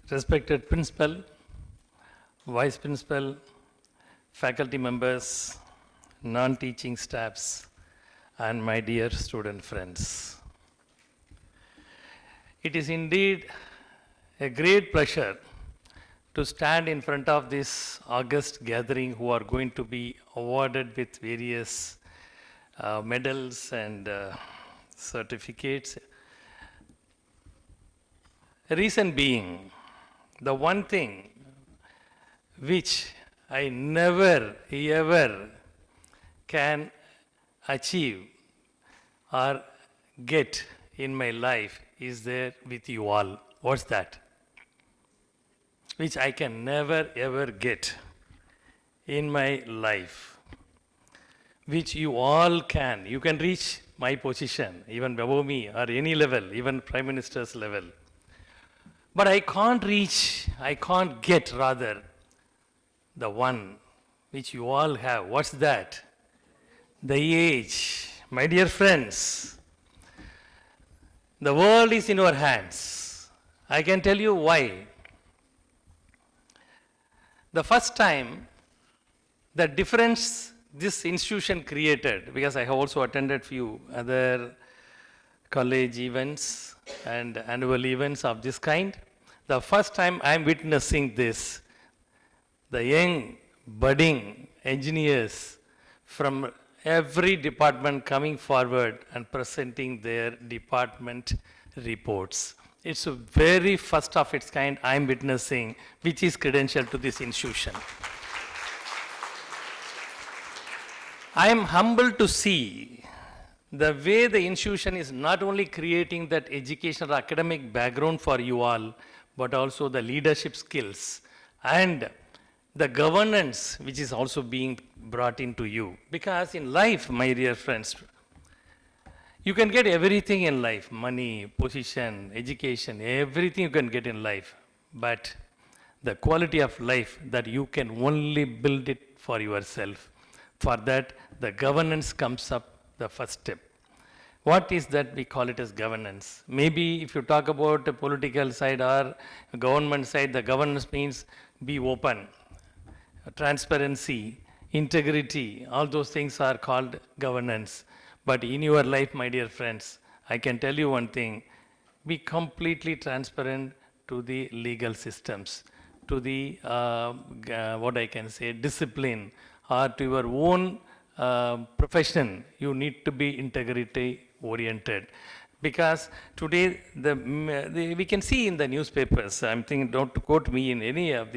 Respected Principal, Vice Principal, faculty members, non-teaching staffs, and my dear student friends. It is indeed a great pleasure to stand in front of this august gathering who are going to be awarded with various medals and certificates. Reason being, the one thing which I never ever can achieve or get in my life is there with you all. What's that? Which I can never ever get in my life. Which you all can. You can reach my position, even above me or any level, even Prime Minister's level. But I can't get rather the one which you all have. What's that? The age. My dear friends, the world is in your hands. I can tell you why. The first time, the difference this institution created, because I have also attended few other college events and annual events of this kind. The first time I am witnessing this, the young budding engineers from every department coming forward and presenting their department reports. It's a very first of its kind I am witnessing, which is credential to this institution. I am humbled to see the way the institution is not only creating that educational or academic background for you all, but also the leadership skills and the governance which is also being brought into you. Because in life, my dear friends, you can get everything in life, money, position, education, everything you can get in life. But the quality of life that you can only build it for yourself. For that, the governance comes up the first step. What is that we call it as governance? Maybe if you talk about the political side or government side, the governance means be open, transparency, integrity, all those things are called governance. But in your life, my dear friends, I can tell you one thing, be completely transparent to the legal systems, to the, what I can say, discipline, or to your own profession. You need to be integrity oriented. Because today, we can see in the newspapers, I'm thinking, don't quote me in any of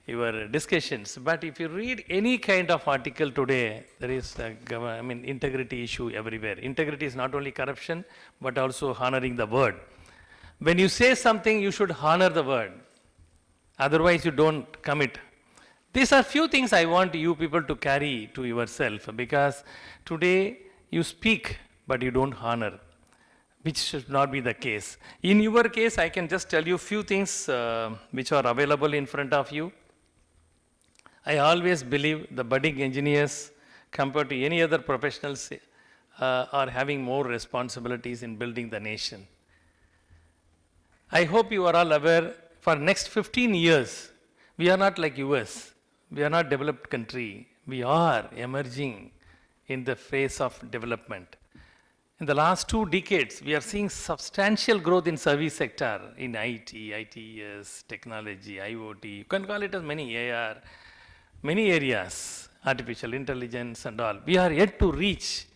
your discussions, but if you read any kind of article today, there is integrity issue everywhere. Integrity is not only corruption, but also honoring the word. When you say something, you should honor the word. Otherwise, you don't commit. These are few things I want you people to carry to yourself, because today you speak, but you don't honor, which should not be the case. In your case, I can just tell you few things which are available in front of you. I always believe the budding engineers, compared to any other professionals, are having more responsibilities in building the nation. I hope you are all aware, for next 15 years, we are not like US. We are not developed country. We are emerging in the phase of development. In the last 2 decades, we are seeing substantial growth in service sector, in IT, ITES, technology, IoT. You can call it as many AR, many areas, artificial intelligence and all. We are yet to reach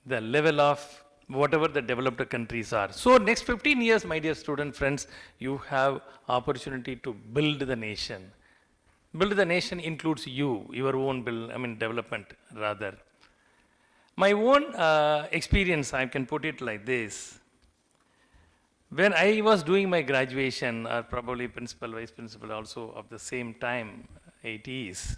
the level of whatever the developed countries are. So next 15 years, my dear student friends, you have opportunity to build the nation. Build the nation includes you, your own development rather. My own experience, I can put it like this. When I was doing my graduation, or probably principal, vice principal also of the same time, 80s,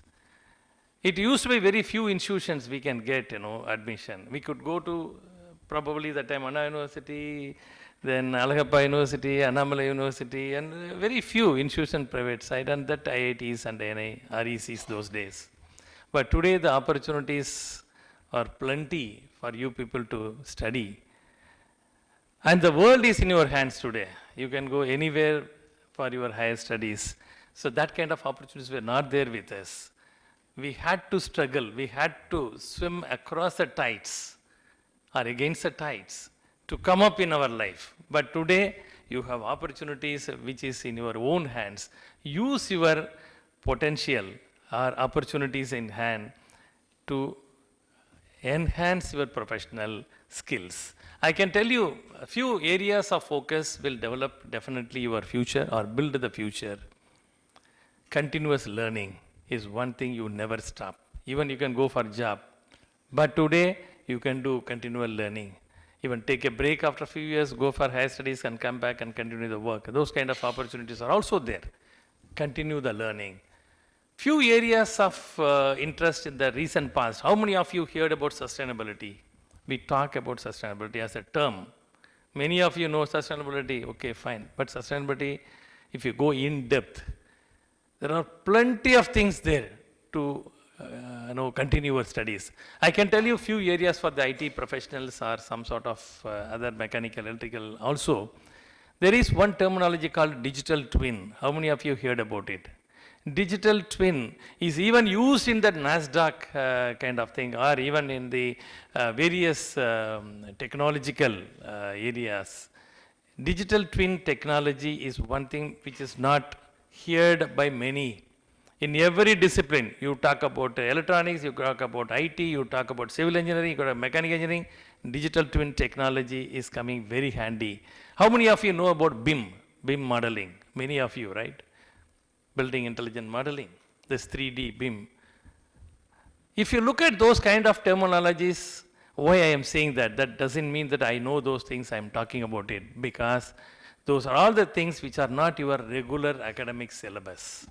it used to be very few institutions we can get, admission. We could go to probably the time Anna University, then Alagappa University, Annamala University, and very few institutions private side, and that IITs and NI, RECs those days. But today the opportunities are plenty for you people to study. And the world is in your hands today. You can go anywhere for your higher studies. So that kind of opportunities were not there with us. We had to struggle, we had to swim across the tides or against the tides to come up in our life. But today, you have opportunities which is in your own hands. Use your potential or opportunities in hand to enhance your professional skills. I can tell you a few areas of focus will develop definitely your future or build the future. Continuous learning is one thing you never stop. Even you can go for a job, but today you can do continual learning. Even take a break after a few years, go for higher studies and come back and continue the work. Those kind of opportunities are also there. Continue the learning. Few areas of interest in the recent past. How many of you heard about sustainability? We talk about sustainability as a term. Many of you know sustainability, okay, fine. But sustainability, if you go in depth, there are plenty of things there to continue your studies. I can tell you a few areas for the IT professionals or some sort of other mechanical, electrical also. There is one terminology called digital twin. How many of you heard about it? Digital twin is even used in the NASDAQ kind of thing, or even in the various technological areas. Digital twin technology is one thing which is not heard by many. In every discipline, you talk about electronics, you talk about IT, you talk about civil engineering, you talk about mechanical engineering, digital twin technology is coming very handy. How many of you know about BIM, BIM modeling? Many of you, right? Building intelligent modeling, this 3D BIM. If you look at those kind of terminologies, why I am saying that, that doesn't mean that I know those things, I am talking about it, because those are all the things which are not your regular academic syllabus.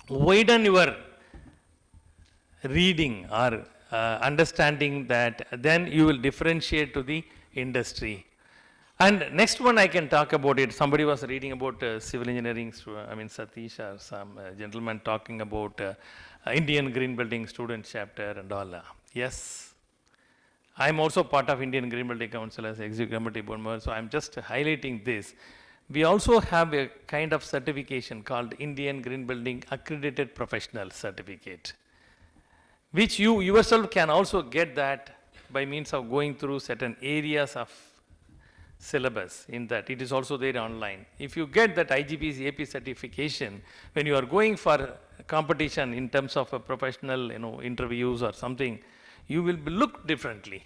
Widen your reading or understanding that, then you will differentiate to the industry. And next one I can talk about it. Somebody was reading about civil engineering, Satish or some gentleman talking about Indian Green Building Student Chapter and all. Yes, I am also part of Indian Green Building Council as Executive Committee Board member, so I am just highlighting this. We also have a kind of certification called Indian Green Building Accredited Professional Certificate, which you yourself can also get that by means of going through certain areas of syllabus. In that, it is also there online. If you get that IGP's AP certification, when you are going for competition in terms of a professional interviews or something, you will be looked differently.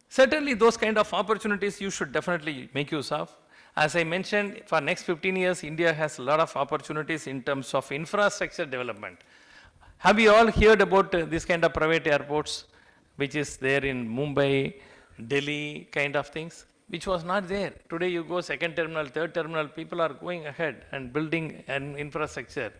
Certainly those kind of opportunities you should definitely make use of. As I mentioned, for next 15 years, India has a lot of opportunities in terms of infrastructure development. Have you all heard about this kind of private airports, which is there in Mumbai, Delhi kind of things, which was not there. Today you go second terminal, third terminal, people are going ahead and building an infrastructure.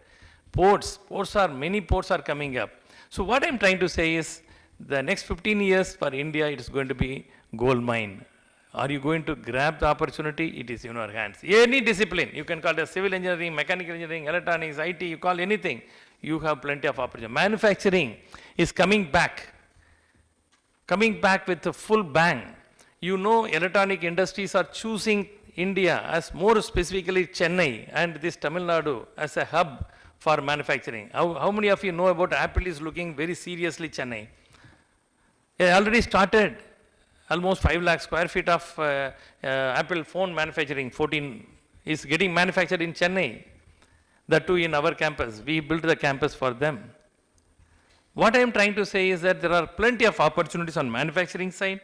Many ports are coming up. So what I'm trying to say is, the next 15 years for India, it is going to be gold mine. Are you going to grab the opportunity? It is in your hands. Any discipline, you can call it civil engineering, mechanical engineering, electronics, IT, you call anything, you have plenty of opportunity. Manufacturing is coming back with a full bang. You know, electronic industries are choosing India as more specifically Chennai and this Tamil Nadu as a hub for manufacturing. How many of you know about Apple is looking very seriously Chennai? It already started. Almost 5 lakh square feet of Apple phone manufacturing, 14 is getting manufactured in Chennai. That too in our campus. We built the campus for them. What I am trying to say is that there are plenty of opportunities on manufacturing side.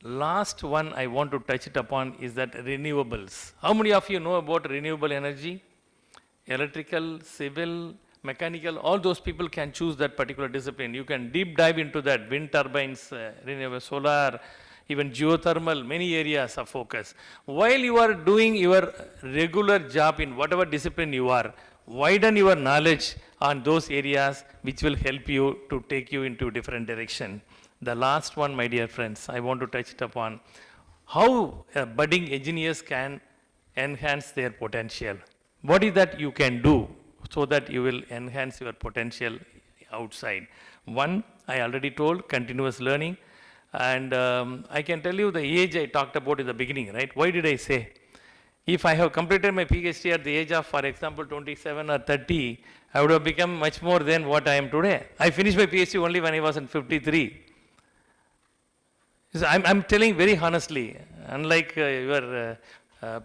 Last one I want to touch it upon is that renewables. How many of you know about renewable energy? Electrical, civil, mechanical, all those people can choose that particular discipline. You can deep dive into that, wind turbines, renewable solar, even geothermal, many areas of focus. While you are doing your regular job in whatever discipline you are, widen your knowledge on those areas which will help you to take you into different direction. The last one, my dear friends, I want to touch it upon how budding engineers can enhance their potential. What is that you can do so that you will enhance your potential outside? One, I already told, continuous learning. And I can tell you the age I talked about in the beginning, right? Why did I say? If I have completed my PhD at the age of, for example, 27 or 30, I would have become much more than what I am today. I finished my PhD only when I was in 53. So I'm telling very honestly, unlike your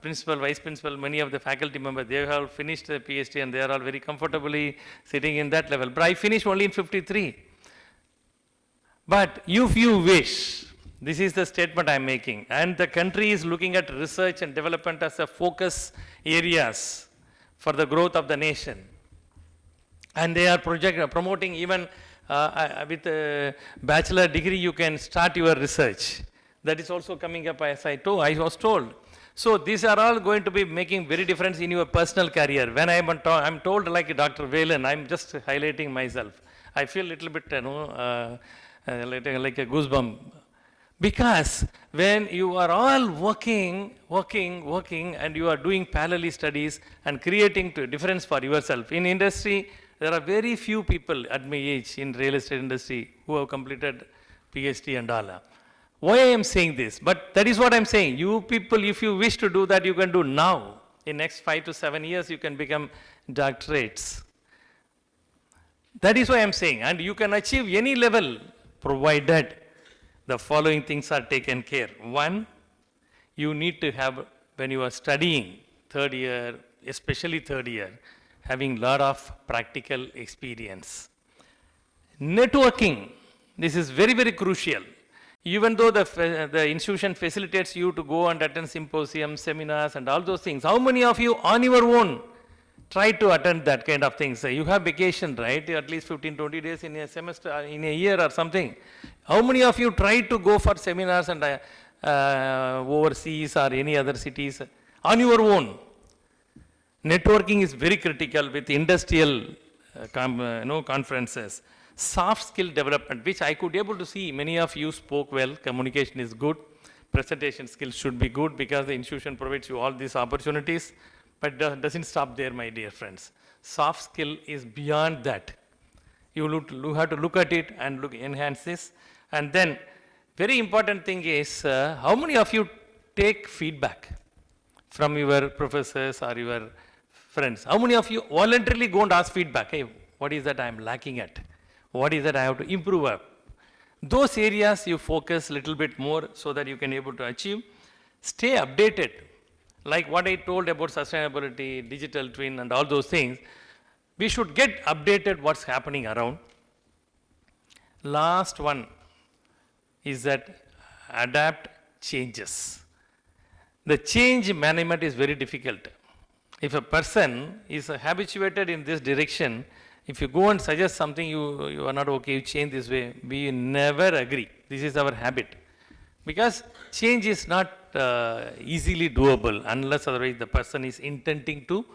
principal, vice principal, many of the faculty members, they have finished the PhD and they are all very comfortably sitting in that level. But I finished only in 53. But if you wish, this is the statement I'm making, and the country is looking at research and development as a focus areas for the growth of the nation. And they are promoting even with a bachelor degree, you can start your research. That is also coming up as I was told. So these are all going to be making very difference in your personal career. When I'm told like Dr. Velan, I'm just highlighting myself. I feel a little bit, like a goosebump. Because when you are all working, and you are doing parallel studies and creating a difference for yourself. In industry, there are very few people at my age in real estate industry who have completed PhD and all. Why I am saying this? But that is what I am saying. You people, if you wish to do that, you can do now. In next 5 to 7 years, you can become doctorates. That is why I am saying. And you can achieve any level provided the following things are taken care. One, you need to have, when you are studying third year, especially third year, having lot of practical experience. Networking, this is very, very crucial. Even though the institution facilitates you to go and attend symposiums, seminars and all those things, how many of you on your own try to attend that kind of things? You have vacation, right? At least 15, 20 days in a semester, in a year or something. How many of you try to go for seminars and overseas or any other cities on your own? Networking is very critical with industrial conferences. Soft skill development, which I could able to see many of you spoke well, communication is good, presentation skills should be good because the institution provides you all these opportunities, but doesn't stop there, my dear friends. Soft skill is beyond that. You have to look at it and enhance this. And then, very important thing is, how many of you take feedback from your professors or your friends? How many of you voluntarily go and ask feedback? Hey, what is that I am lacking at? What is that I have to improve up? Those areas you focus a little bit more so that you can able to achieve. Stay updated. Like what I told about sustainability, digital twin and all those things, we should get updated what's happening around. Last one is that adapt changes. The change management is very difficult. If a person is habituated in this direction, if you go and suggest something, you are not okay, you change this way, we never agree. This is our habit. Because change is not easily doable unless otherwise the person is intending to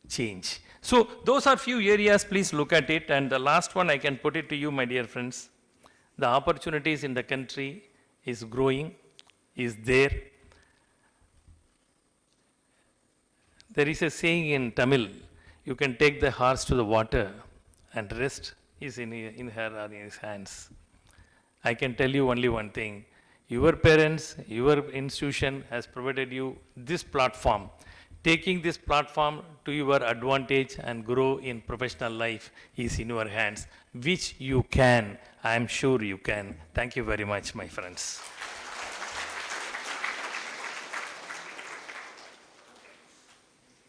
change. So those are few areas, please look at it. And the last one I can put it to you, my dear friends. The opportunities in the country is growing, is there. There is a saying in Tamil, you can take the horse to the water and rest is in her or in his hands. I can tell you only one thing. Your parents, your institution has provided you this platform. Taking this platform to your advantage and grow in professional life is in your hands, which you can. I am sure you can. Thank you very much, my friends.